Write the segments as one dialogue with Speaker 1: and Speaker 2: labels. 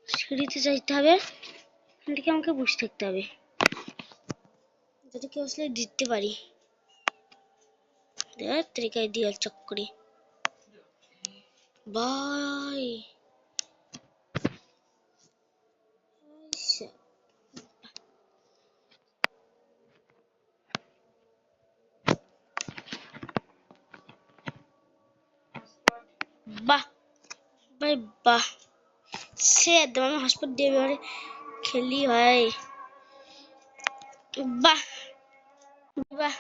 Speaker 1: সিঁড়িতে যাইতে হবে, এখান থেকে আমাকে বসে থাকতে হবে যাতে কেউ আসলে দিতে পারি। তরিকায় দিয়ে চক্করে ভাই বাহ ভাই বাহ, সে একদম আমি হসপিটাল দিয়ে এবারে খেলি ভাই। বাহ বাহ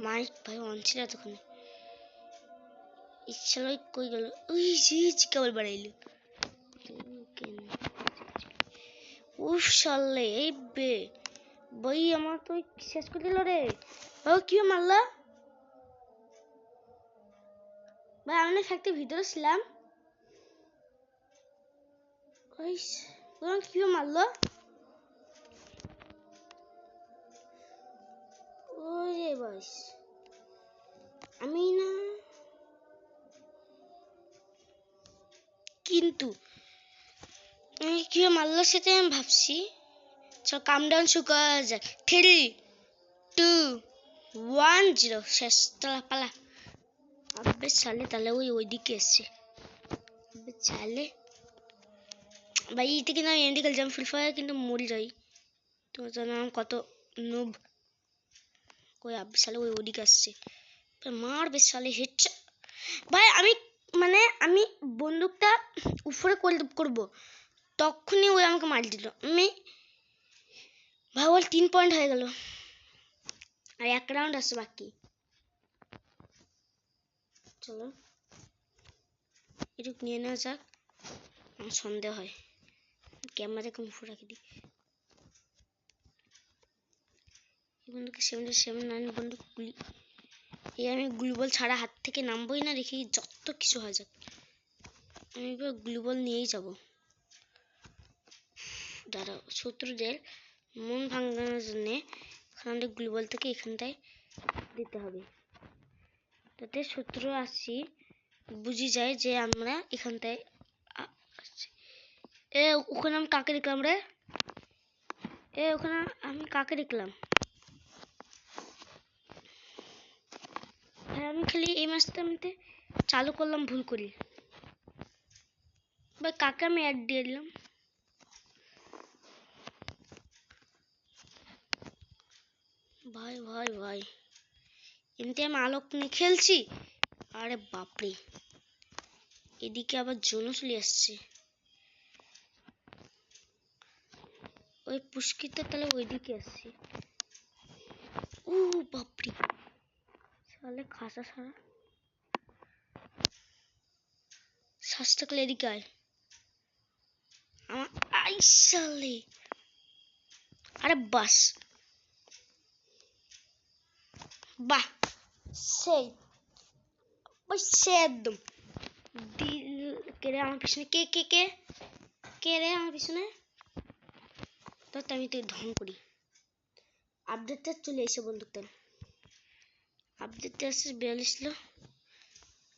Speaker 1: মাইক ভাই অন ছিল এতক্ষণ, ইচ্ছা লই কই গেল, ওই যে চিকাবল বাড়াইলো। উফ শালে এই বে বই আমার তো শেষ করে দিল রে। ও কি মারলা ভাই? আমি ফ্যাক্টরির ভিতরে ছিলাম, ওই তোমার কি মারলো? ওই রে বস আমি না, কিন্তু কি মারলো সেটা আমি ভাবছি। চল কাম ডাউন শুরু করা যাক। 3 2 1 0 শেষ। চলা পালা। আবে সালে তাহলে ওইদিকে এসছে। আবে সালে ভাই এটা কিন্তু আমি এমডি খেলছিলাম ফ্রি ফায়ার, কিন্তু মরে যাই। তোমার জানো আমি কত নুব। কই আবে সালে ওইদিকে আসছে, মারবে সালে হেড। ভাই আমি মানে আমি বন্দুকটা উপরে করব, তখনই ওই আমাকে মার দিল। আমি ভাই ওর 3 পয়েন্ট হয়ে গেল, আর 1 রাউন্ড আছে বাকি। চলো একটু নিয়ে নেওয়া যাক। আমার সন্দেহ হয়, ক্যামেরা কম উপরে রাখি দিই। এই বন্দুকে 779 বন্দুক গুলি, এই আমি গ্লুবল ছাড়া হাত থেকে নামবই না, দেখি যত কিছু হয়ে যাক। আমি এবার গ্লুবল নিয়েই যাব। দাঁড়াও, শত্রুদের মন ভাঙানোর জন্য এখানে গ্লুবল থেকে এখানটায় দিতে হবে, যাতে শত্রু আসি বুঝি যায় যে আমরা এখান থেকে এ ওখানে আমি কাকে দেখলাম রে? ওখানে আমি কাকে দেখলাম? আমি খালি এই ম্যাচটা আমি চালু করলাম ভুল করি ভাই। কাকে আমি অ্যাড দিয়ে দিলাম? ভাই ভাই ভাই এমনি আমি আলোক নিয়ে খেলছি। আরে বাপরে, এদিকে আবার জোনও চলে আসছে। ওই পুষ্কিতে তাহলে ওইদিকে আসছে। ও বাপরে, তাহলে খাসা সারা শ্বাস থাকলে এদিকে আয়। আমার আইসালে আরে বাস বাহ, সেই ওই সে একদম দিল কে রে আমার পিছনে? কে কে কে কে রে আমার পিছনে? তো আমি তুই ধন করি। আপডেটটা চলে এসে বন্দুকটা আপডেটটা আসছে 42 লো।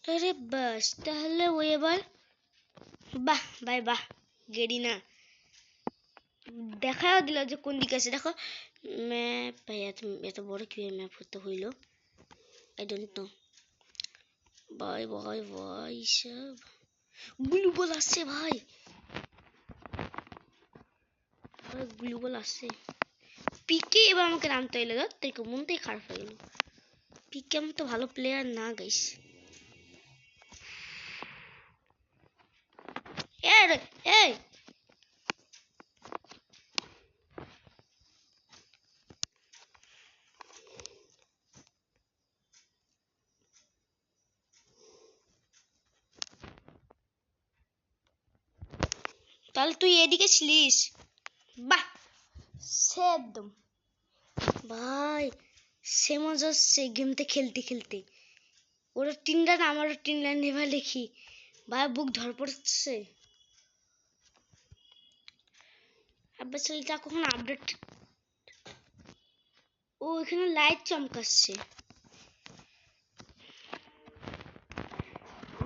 Speaker 1: আরে বাস, তাহলে ওই এবার বাহ ভাই বাহ, গেরি না দেখাও দিল যে কোন দিকে আছে। দেখো ম্যাপ ভাই, এত বড় কিভাবে ম্যাপ হতে হইলো আই ডোন্ট নো ভাই ভাই ভাই। সব ব্লু বল আসছে ভাই, ব্লু বল আসছে। পিকে এবার আমাকে নামতে হইলো, তাই মনটাই খারাপ হয়ে গেল। পিকে আমার তো ভালো প্লেয়ার না গাইস। এই তাহলে তুই এদিকে ছিলিস? বাহ, সে একদম ভাই সে মজা হচ্ছে গেমটা খেলতে খেলতে। ওরা 3 রান আমারও 3 রান এবার লিখি ভাই, বুক ধর পড়ছে। আবার ছেলেটা কখন আপডেট? ও এখানে লাইট চমকাচ্ছে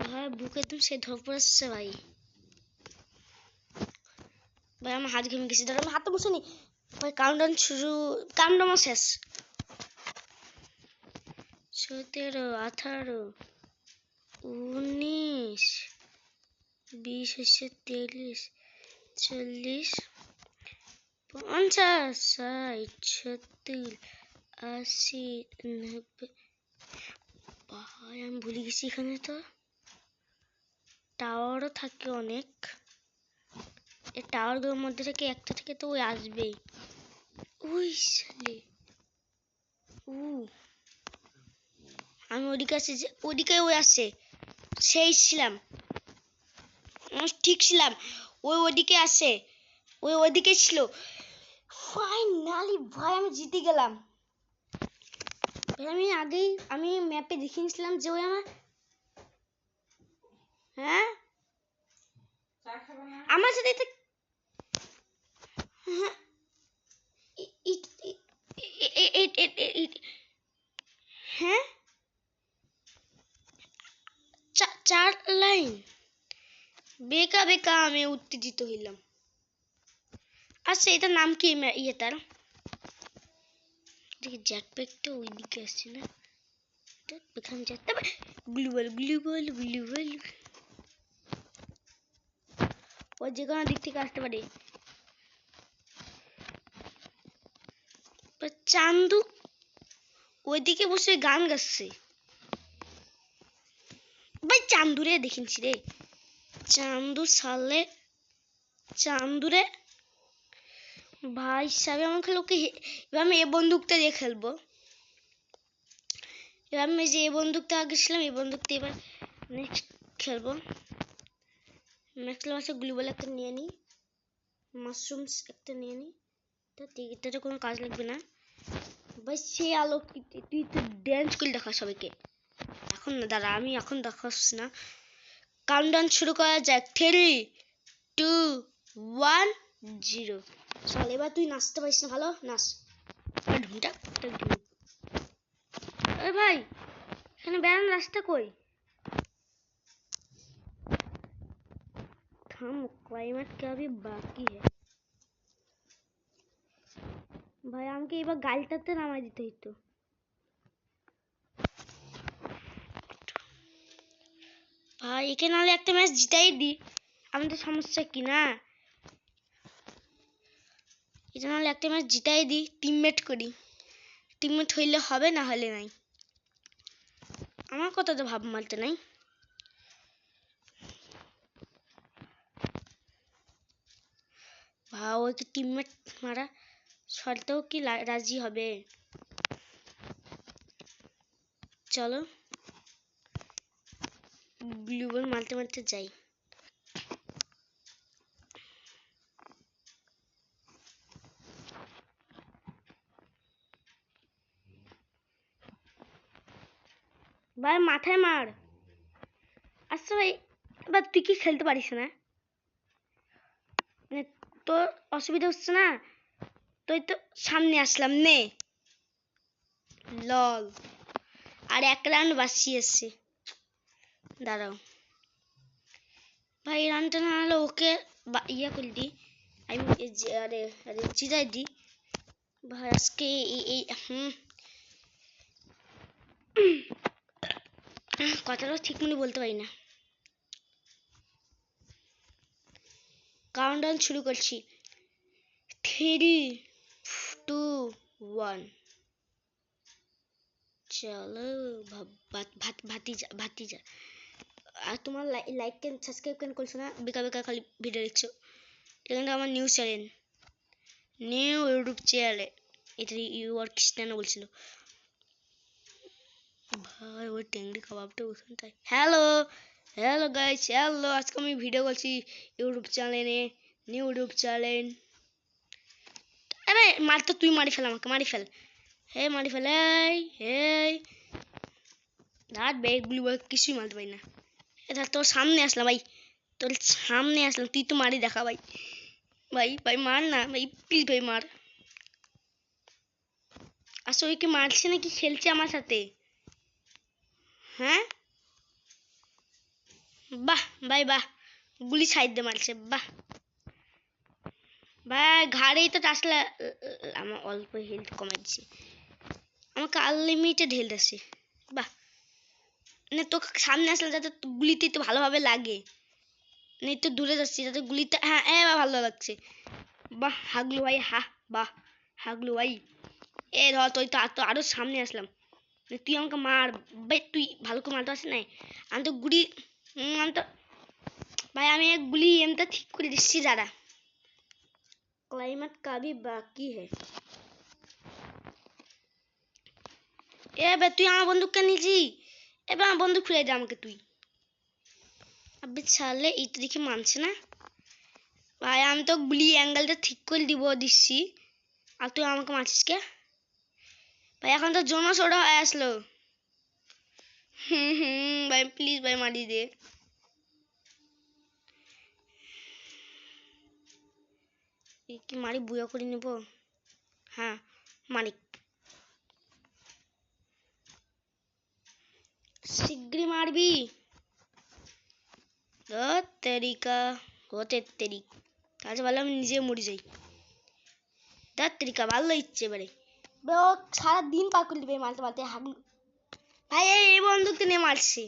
Speaker 1: ভাই, বুক একদম সে ধর পড়ছে ভাই। ভাই আমার হাত ঘেমে গেছে, দাঁড়া আমি হাতটা মুছে নি ভাই। কাউন্টডাউন শুরু, কাউন্টডাউন শেষ। 17 18 19 20 23 40 50 60 70 80 90। ভাই আমি ভুলে গেছি এখানে তো টাওয়ারও থাকে অনেক। এই টাওয়ারগুলোর মধ্যে থেকে একটা থেকে তো ওই আসবেই। ওই সালে আমি ওদিকে আসছি, যে ওদিকে ওই আসছে, সেই ছিলাম ঠিক ছিলাম। ওই ওদিকে আসে, ওই ওদিকে ছিল। ফাইনালি ভাই আমি জিতে গেলাম। আমি আগেই আমি ম্যাপে দেখে নিয়েছিলাম যে ওই আমার, হ্যাঁ আমার সাথে হ্যাঁ 4 লাইন বেকা বেকা আমি উত্তেজিত হইলাম। আচ্ছা এটার নাম কি? ইয়েটার দেখি জ্যাকপ্যাকটা ওইদিকে আসছে না, এখানে যেতে হবে। গ্লুবল গ্লুবল গ্লুবল, ও যে কোনো দিক থেকে আসতে পারে। চান্দু ওইদিকে বসে গান গাচ্ছে ভাই। চান্দুরে দেখিনছি রে, চান্দু সালে চান্দুরে ভাই সাহেব। আমার খেলে ওকে এবার আমি এ বন্দুকটা দিয়ে খেলবো। এবার আমি যে এ বন্দুকটা আগে ছিলাম, এই বন্দুকটা এবার নেক্সট খেলবো। ম্যাক্সিমাম আছে গ্লুবাল একটা নিয়ে নিই, মাশরুমস একটা নিয়ে নিই, এটাতে কোনো কাজ লাগবে না ভাই। সে আলো তুই তো ড্যান্স করে দেখা সবাইকে এখন না, দাঁড়া আমি এখন দেখাচ্ছি না। কাউন্টডাউন শুরু করা যাক। 3 2 1 0। চল এবার তুই নাচতে পারিস না, ভালো নাচ। ঢুমটা এ ভাই এখানে বেড়ানোর রাস্তা কই? क्लाइमेट का भी बाकी है ভাই আমাকে এবার গালটাতে নামাই দিতে হইতো ভাই এখানে নালে একটা ম্যাচ জিতাই দি আমাদের সমস্যা কি না এটা নালে একটা ম্যাচ জিতাই দি টিমমেট করি টিমমেট হইলে হবে না হলে নাই আমার কথা তো ভাব মারতে নাই ভাও ওকে টিমমেট মারা শর্তেও কি রাজি হবে চলো ব্লু বল মারতে মারতে যাই ভাই মাথায় মার আচ্ছা ভাই এবার তুই কি খেলতে পারিস না মানে তোর অসুবিধা হচ্ছে না তুই তো সামনে আসলাম নে লল আর এক রাউন্ড বাকি আছে দাঁড়াও ভাই রাউন্ডটা না হলে ওকে ইয়া করে দি আমি আরে আরে জিতাই দি ভাই আজকে এই কথাটা ঠিক মনে বলতে পারি না কাউন্টডাউন শুরু করছি 3 2 1 চলো ভাতিজা আর তোমার লাইক কেন সাবস্ক্রাইব কেন করছো না বেকার বেকার খালি ভিডিও দেখছো এটা কিন্তু আমার new channel new YouTube channel এটা ইউর কৃষ্ণানো বলছিল ভাই ওই টেংরি কাবাবটা ওখানটায় হ্যালো গাইস হ্যালো আজকে আমি ভিডিও করছি ইউটিউব চ্যানেলে নিউ ইউটিউব চ্যানেল আরে মার তো তুই মারি ফেল আমাকে মারি ফেল মারি ফেল রাত ব্যাগ ব্লু ব্যাগ কিছুই মারতে পারি না এটা তোর সামনে আসলাম ভাই তোর সামনে আসলাম তুই তো মারি দেখা ভাই ভাই ভাই মার না ভাই প্লিজ ভাই মার আসলে ওই কি মারছে নাকি খেলছে আমার সাথে হ্যাঁ বাহ ভাই বাহ গুলি সাইড দিয়ে মারছে বাহ ভাই ঘাড়েই তো টাসলা আমার অল্প হেলথ কমে দিছে আমাকে আনলিমিটেড হেলথ আছে বাহ না তোকে সামনে আসলে যাতে গুলিতে তো ভালোভাবে লাগে না একটু দূরে যাচ্ছি যাতে গুলিতে হ্যাঁ এবার ভালো লাগছে বাহ হাগলু ভাই বাহ হাগলু ভাই ধর তুই তো আরো সামনে আসলাম তুই আমাকে মার ভাই তুই ভালো করে মারতে আসে নাই আমি তো গুলি আমি তো ভাই আমি এক গুলি এমটা ঠিক করে দিচ্ছি দাদা क्लाइमेट का भी बाकी है তুই আমার বন্দুক কেন নিয়েছি এবার আমার বন্দুক ফিরে দে আমাকে তুই আবে ছাড়লে এই তো দেখি মানছে না ভাই আমি তো গুলি অ্যাঙ্গেলটা ঠিক করে দিচ্ছি আর তুই আমাকে মারছিস কে ভাই এখন তো জোনাস ওটা হয়ে আসলো ভাই প্লিজ ভাই মারি দে কি মারি বুয়া করে নেব হ্যাঁ মালিক শিগগিরই মারবি তেরিকা হতে তেরি তাহলে ভালো আমি নিজে মরে যাই তেরিকা ভালো ইচ্ছে এবারে ও সারাদিন পাকুল দিবে মারতে মারতে হাগলু ভাই এই বন্দুক নিয়ে মারছি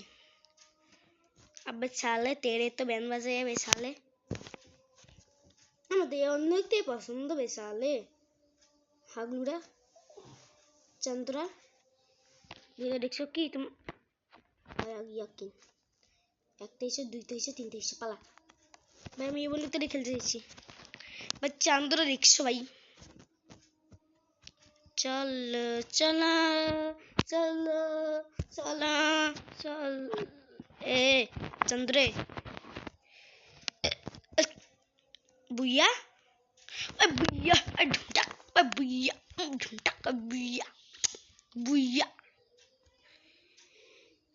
Speaker 1: আবে সালে তেরে তো ব্যান্ড বাজে যাবে সালে আমাদের অন্যকে পছন্দ বেসালে হাগলুরা চন্দ্রা যেটা দেখছো কি তুমি ইয়াকিন একটা এসে দুইটা এসে তিনটা এসে পালা ভাই আমি এই বন্দুকটা দিয়ে খেলতে চাইছি ভাই চন্দ্রা দেখছো ভাই চল চলা চল চলা চল চন্দ্রে बुया बुया ढूंढा बुया ढूंढा बुया बुया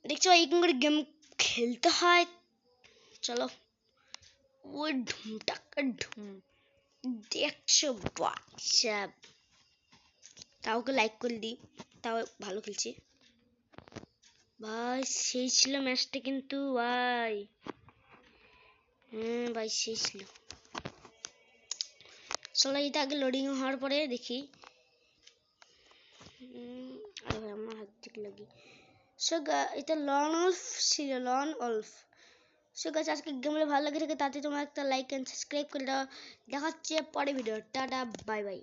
Speaker 1: দেখছো এই করে গেম খেলতে হয় চলো ও ঢুমটা ঢুম দেখছো বাচ্চা তাও ওকে লাইক করে দিই তাও ভালো খেলছে ভাই সেই ছিল ম্যাচটা কিন্তু ভাই ভাই সেই ছিল। চলো এটা আগে লোডিং হওয়ার পরে দেখি। আরে ভাই আমার হাত থেকে লাগি। সো এটা লন ওলফ ছিল, লন ওলফ। সো গাইস আজকে গেমগুলো ভালো লাগে থাকে তাতে তোমরা একটা লাইক এন্ড সাবস্ক্রাইব করে দাও। দেখা হচ্ছে পরে ভিডিও। Tata bye bye.